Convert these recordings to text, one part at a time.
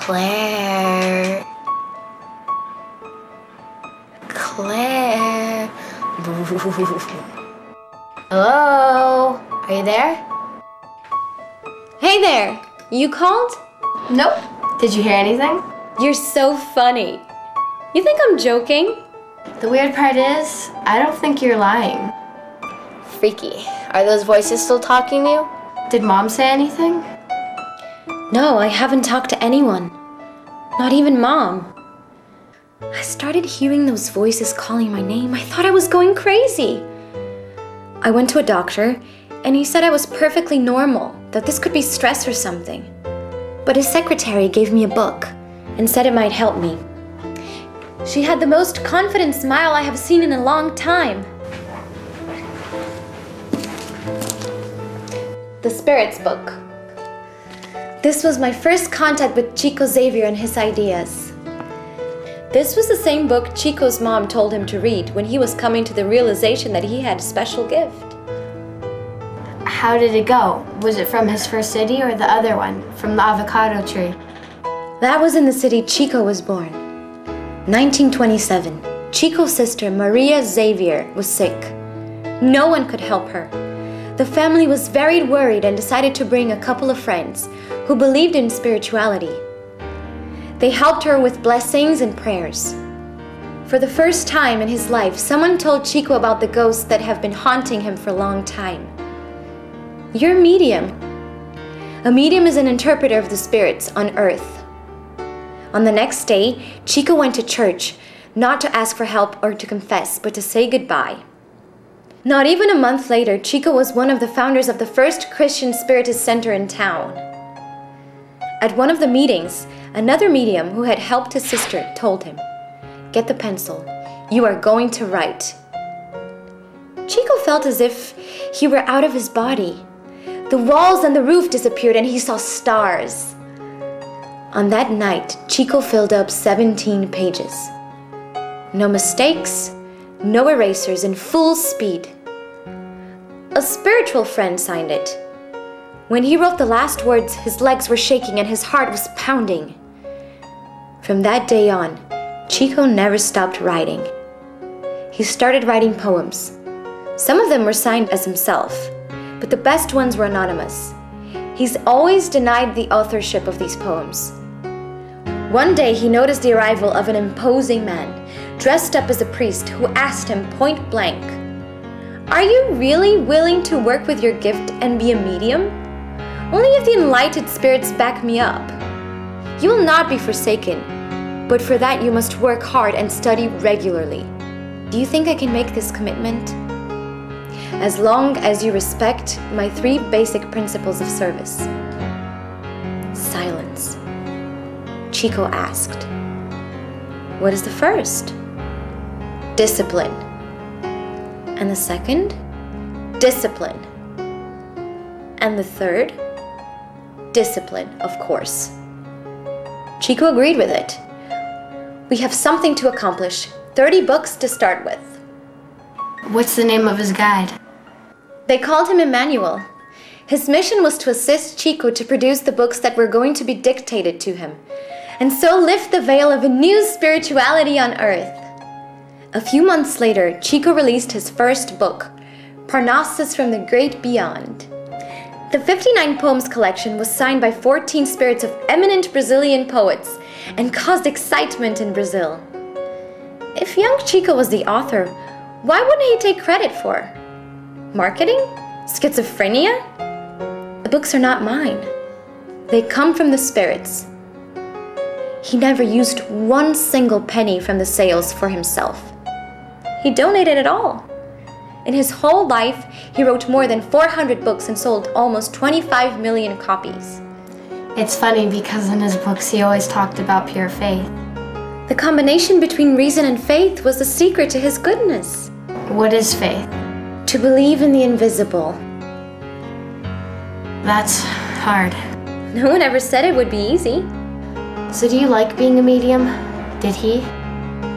Claire. Claire. Hello? Are you there? Hey there! You called? Nope. Did you hear anything? You're so funny. You think I'm joking? The weird part is, I don't think you're lying. Freaky. Are those voices still talking to you? Did Mom say anything? No, I haven't talked to anyone. Not even Mom. I started hearing those voices calling my name. I thought I was going crazy. I went to a doctor, and he said I was perfectly normal, that this could be stress or something. But his secretary gave me a book and said it might help me. She had the most confident smile I have seen in a long time. The Spirits book. This was my first contact with Chico Xavier and his ideas. This was the same book Chico's mom told him to read when he was coming to the realization that he had a special gift. How did it go? Was it from his first city or the other one, from the avocado tree? That was in the city Chico was born. 1927. Chico's sister, Maria Xavier, was sick. No one could help her. The family was very worried and decided to bring a couple of friends who believed in spirituality. They helped her with blessings and prayers. For the first time in his life, someone told Chico about the ghosts that have been haunting him for a long time. You're a medium. A medium is an interpreter of the spirits on earth. On the next day, Chico went to church, not to ask for help or to confess, but to say goodbye. Not even a month later, Chico was one of the founders of the first Christian Spiritist center in town. At one of the meetings, another medium who had helped his sister told him, "Get the pencil. You are going to write." Chico felt as if he were out of his body. The walls and the roof disappeared and he saw stars. On that night, Chico filled up 17 pages. No mistakes, no erasers, in full speed. A spiritual friend signed it. When he wrote the last words, his legs were shaking and his heart was pounding. From that day on, Chico never stopped writing. He started writing poems. Some of them were signed as himself, but the best ones were anonymous. He's always denied the authorship of these poems. One day he noticed the arrival of an imposing man, dressed up as a priest, who asked him point blank, "Are you really willing to work with your gift and be a medium? Only if the enlightened spirits back me up. You will not be forsaken, but for that you must work hard and study regularly. Do you think I can make this commitment? As long as you respect my 3 basic principles of service." Silence. Chico asked, "What is the first?" "Discipline." "And the second?" "Discipline." "And the third?" "Discipline, of course." Chico agreed with it. "We have something to accomplish. 30 books to start with." What's the name of his guide? They called him Emmanuel. His mission was to assist Chico to produce the books that were going to be dictated to him, and so lift the veil of a new spirituality on earth. A few months later, Chico released his first book, Parnassus from the Great Beyond. The 59 poems collection was signed by 14 spirits of eminent Brazilian poets and caused excitement in Brazil. If young Chico was the author, why wouldn't he take credit for? Marketing? Schizophrenia? The books are not mine. They come from the spirits. He never used one single penny from the sales for himself. He donated it all. In his whole life, he wrote more than 400 books and sold almost 25 million copies. It's funny because in his books he always talked about pure faith. The combination between reason and faith was the secret to his goodness. What is faith? To believe in the invisible. That's hard. No one ever said it would be easy. So do you like being a medium? Did he?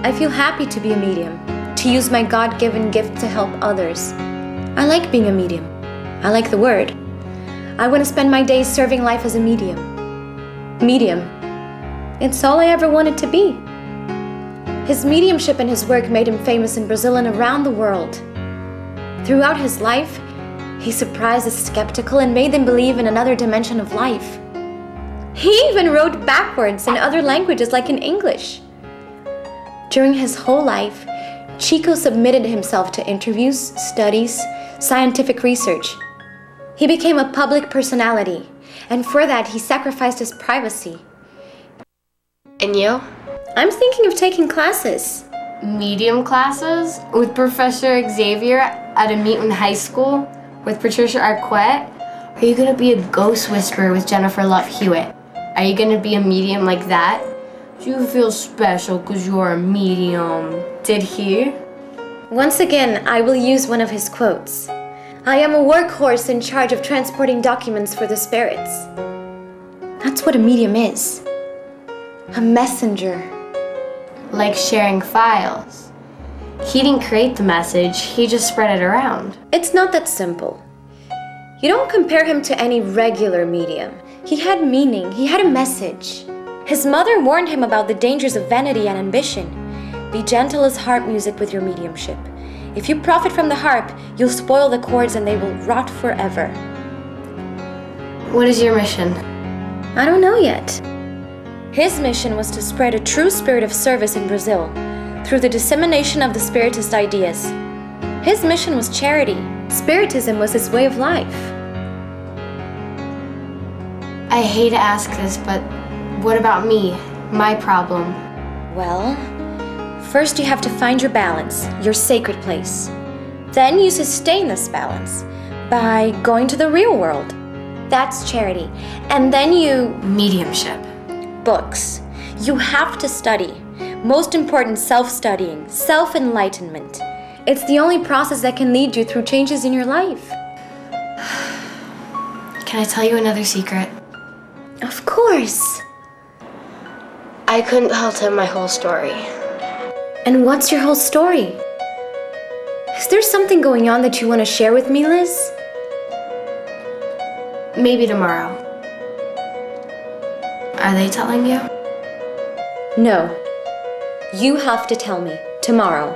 I feel happy to be a medium, to use my God-given gift to help others. I like being a medium. I like the word. I want to spend my days serving life as a medium. Medium. It's all I ever wanted to be. His mediumship and his work made him famous in Brazil and around the world. Throughout his life, he surprised the skeptical and made them believe in another dimension of life. He even wrote backwards in other languages like in English. During his whole life, Chico submitted himself to interviews, studies, scientific research. He became a public personality, and for that he sacrificed his privacy. And you? I'm thinking of taking classes. Medium classes? With Professor Xavier at a Meeton High School? With Patricia Arquette? Are you gonna be a ghost whisperer with Jennifer Love Hewitt? Are you gonna be a medium like that? You feel special because you're a medium. Did he? Once again, I will use one of his quotes. I am a workhorse in charge of transporting documents for the spirits. That's what a medium is. A messenger. Like sharing files. He didn't create the message, he just spread it around. It's not that simple. You don't compare him to any regular medium. He had meaning, he had a message. His mother warned him about the dangers of vanity and ambition. Be gentle as harp music with your mediumship. If you profit from the harp, you'll spoil the chords and they will rot forever. What is your mission? I don't know yet. His mission was to spread a true spirit of service in Brazil through the dissemination of the Spiritist ideas. His mission was charity. Spiritism was his way of life. I hate to ask this, but what about me? My problem? Well, first you have to find your balance, your sacred place. Then you sustain this balance by going to the real world. That's charity. And then you... Mediumship. Books. You have to study. Most important, self-studying, self-enlightenment. It's the only process that can lead you through changes in your life. Can I tell you another secret? Of course. I couldn't tell Tim my whole story. And what's your whole story? Is there something going on that you want to share with me, Liz? Maybe tomorrow. Are they telling you? No. You have to tell me tomorrow.